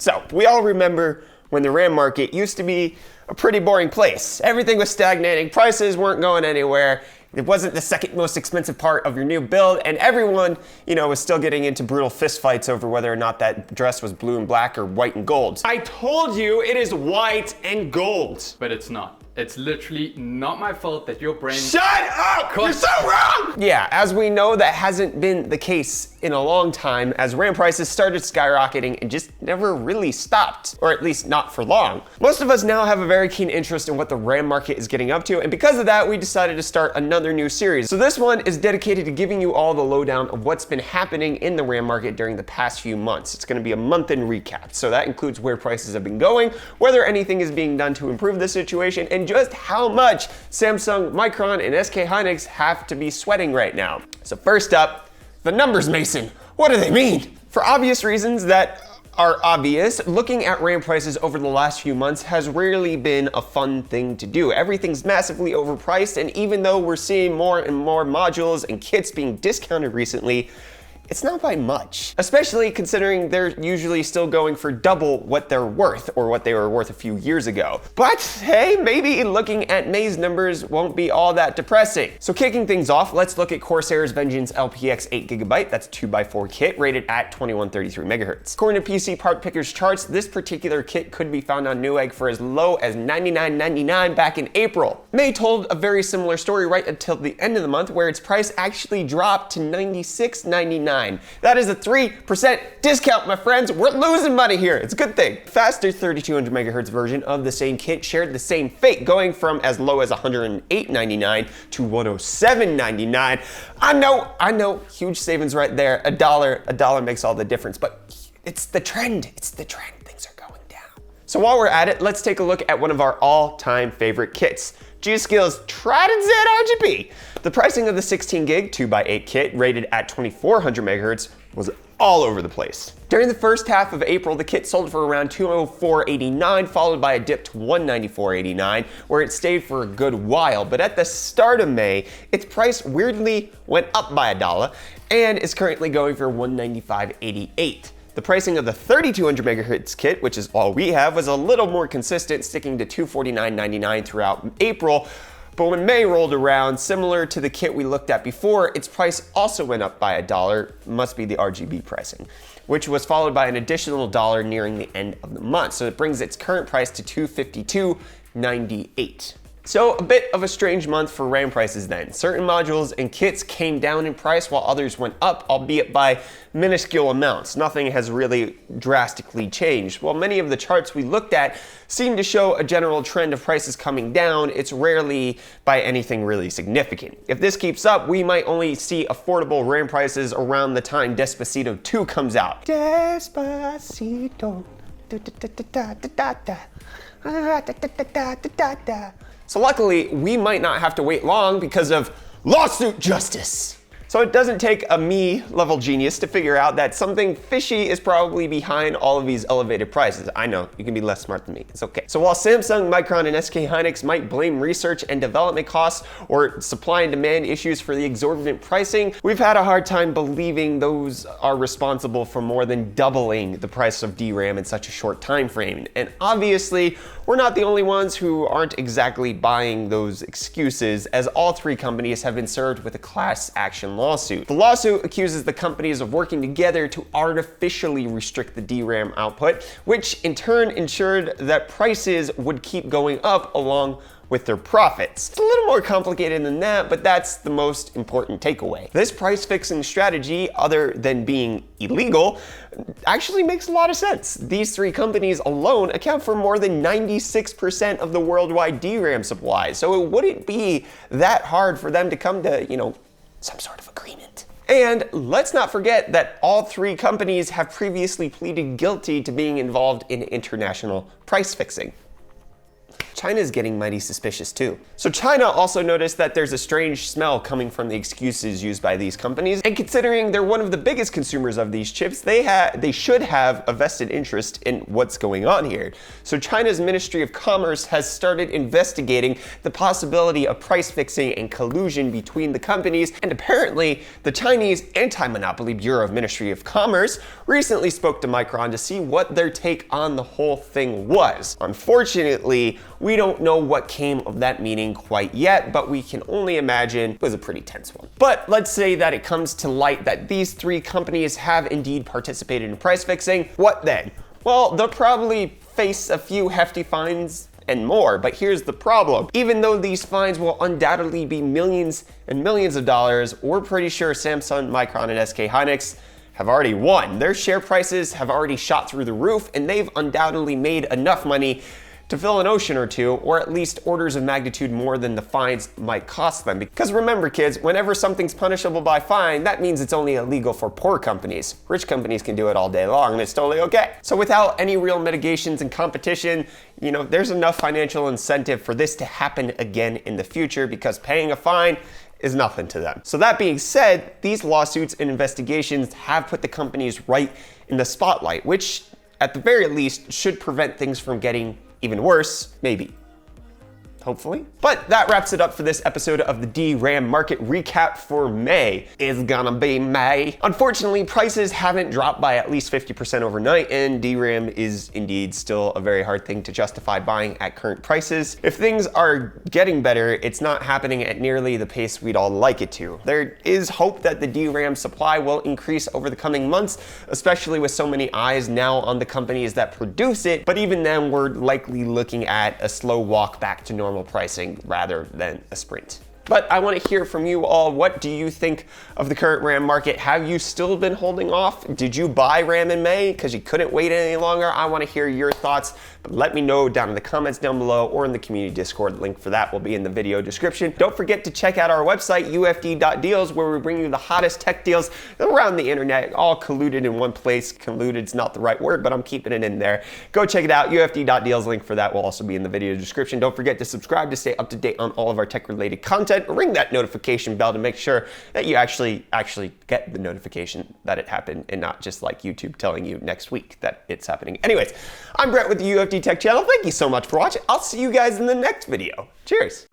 So we all remember when the RAM market used to be a pretty boring place. Everything was stagnating, prices weren't going anywhere. It wasn't the second most expensive part of your new build, and everyone, was still getting into brutal fistfights over whether or not that dress was blue and black or white and gold. I told you it is white and gold. But it's not. It's literally not my fault that your brain... Shut up! You're so wrong! Yeah, as we know, that hasn't been the case in a long time, as RAM prices started skyrocketing and just never really stopped, or at least not for long. Most of us now have a very keen interest in what the RAM market is getting up to, and because of that, we decided to start another new series. So this one is dedicated to giving you all the lowdown of what's been happening in the RAM market during the past few months. It's gonna be a month-end recap, so that includes where prices have been going, whether anything is being done to improve the situation, and just how much Samsung, Micron, and SK Hynix have to be sweating right now. So first up, the numbers, Mason. What do they mean? For obvious reasons that are obvious, looking at RAM prices over the last few months has rarely been a fun thing to do. Everything's massively overpriced, and even though we're seeing more and more modules and kits being discounted recently, it's not by much, especially considering they're usually still going for double what they're worth or what they were worth a few years ago. But hey, maybe looking at May's numbers won't be all that depressing. So kicking things off, let's look at Coursera's Vengeance LPX 8GB, that's 2x4 kit, rated at 2133 MHz. According to PC Part Picker's charts, this particular kit could be found on Newegg for as low as $99.99 back in April. May told a very similar story right until the end of the month, where its price actually dropped to $96.99. That is a 3% discount, my friends. We're losing money here. It's a good thing. Faster 3200 MHz version of the same kit shared the same fate, going from as low as $108.99 to $107.99. I know, huge savings right there. A dollar makes all the difference, but it's the trend. It's the trend. Things are going down. So while we're at it, let's take a look at one of our all-time favorite kits, G.Skill's Trident Z RGB. The pricing of the 16 gig 2x8 kit rated at 2400 MHz was all over the place. During the first half of April, the kit sold for around $204.89, followed by a dip to $194.89, where it stayed for a good while. But at the start of May, its price weirdly went up by $1 and is currently going for $195.88. The pricing of the 3200 MHz kit, which is all we have, was a little more consistent, sticking to $249.99 throughout April. But when May rolled around, similar to the kit we looked at before, its price also went up by $1, must be the RGB pricing, which was followed by an additional $1 nearing the end of the month. So it brings its current price to $252.98. So a bit of a strange month for RAM prices then. Certain modules and kits came down in price while others went up, albeit by minuscule amounts. Nothing has really drastically changed. While many of the charts we looked at seem to show a general trend of prices coming down, it's rarely by anything really significant. If this keeps up, we might only see affordable RAM prices around the time Despacito 2 comes out. Despacito. So luckily, we might not have to wait long because of lawsuit justice. So it doesn't take a me-level genius to figure out that something fishy is probably behind all of these elevated prices. I know, you can be less smart than me, it's okay. So while Samsung, Micron, and SK Hynix might blame research and development costs or supply and demand issues for the exorbitant pricing, we've had a hard time believing those are responsible for more than doubling the price of DRAM in such a short time frame. And obviously, we're not the only ones who aren't exactly buying those excuses, as all three companies have been served with a class action lawsuit. The lawsuit accuses the companies of working together to artificially restrict the DRAM output, which in turn ensured that prices would keep going up along with their profits. It's a little more complicated than that, but that's the most important takeaway. This price fixing strategy, other than being illegal, actually makes a lot of sense. These three companies alone account for more than 96% of the worldwide DRAM supply, so it wouldn't be that hard for them to come to, some sort of agreement. And let's not forget that all three companies have previously pleaded guilty to being involved in international price fixing. China's getting mighty suspicious too. So China also noticed that there's a strange smell coming from the excuses used by these companies, and considering they're one of the biggest consumers of these chips, they should have a vested interest in what's going on here. So China's Ministry of Commerce has started investigating the possibility of price fixing and collusion between the companies, and apparently the Chinese Anti-Monopoly Bureau of Ministry of Commerce recently spoke to Micron to see what their take on the whole thing was. Unfortunately, we don't know what came of that meeting quite yet, but we can only imagine it was a pretty tense one. But let's say that it comes to light that these three companies have indeed participated in price fixing. What then? Well, they'll probably face a few hefty fines and more, but here's the problem. Even though these fines will undoubtedly be millions and millions of dollars, we're pretty sure Samsung, Micron, and SK Hynix have already won. Their share prices have already shot through the roof, and they've undoubtedly made enough money to fill an ocean or two, or at least orders of magnitude more than the fines might cost them. Because remember kids, whenever something's punishable by fine, that means it's only illegal for poor companies. Rich companies can do it all day long and it's totally okay. So without any real mitigations and competition, there's enough financial incentive for this to happen again in the future, because paying a fine is nothing to them. So that being said, these lawsuits and investigations have put the companies right in the spotlight, which at the very least should prevent things from getting even worse, maybe. Hopefully. But that wraps it up for this episode of the DRAM market recap for May. It's gonna be May. Unfortunately, prices haven't dropped by at least 50% overnight, and DRAM is indeed still a very hard thing to justify buying at current prices. If things are getting better, it's not happening at nearly the pace we'd all like it to. There is hope that the DRAM supply will increase over the coming months, especially with so many eyes now on the companies that produce it, but even then we're likely looking at a slow walk back to normal pricing rather than a sprint. But I want to hear from you all. What do you think of the current RAM market? Have you still been holding off? Did you buy RAM in May because you couldn't wait any longer? I want to hear your thoughts, but let me know down in the comments down below or in the community Discord. Link for that will be in the video description. Don't forget to check out our website, ufd.deals, where we bring you the hottest tech deals around the internet, all colluded in one place. Colluded's not the right word, but I'm keeping it in there. Go check it out, ufd.deals. Link for that will also be in the video description. Don't forget to subscribe to stay up to date on all of our tech-related content. Ring that notification bell to make sure that you actually get the notification that it happened, and not just like YouTube telling you next week that it's happening. Anyways, I'm Brett with the UFD Tech Channel. Thank you so much for watching. I'll see you guys in the next video. Cheers.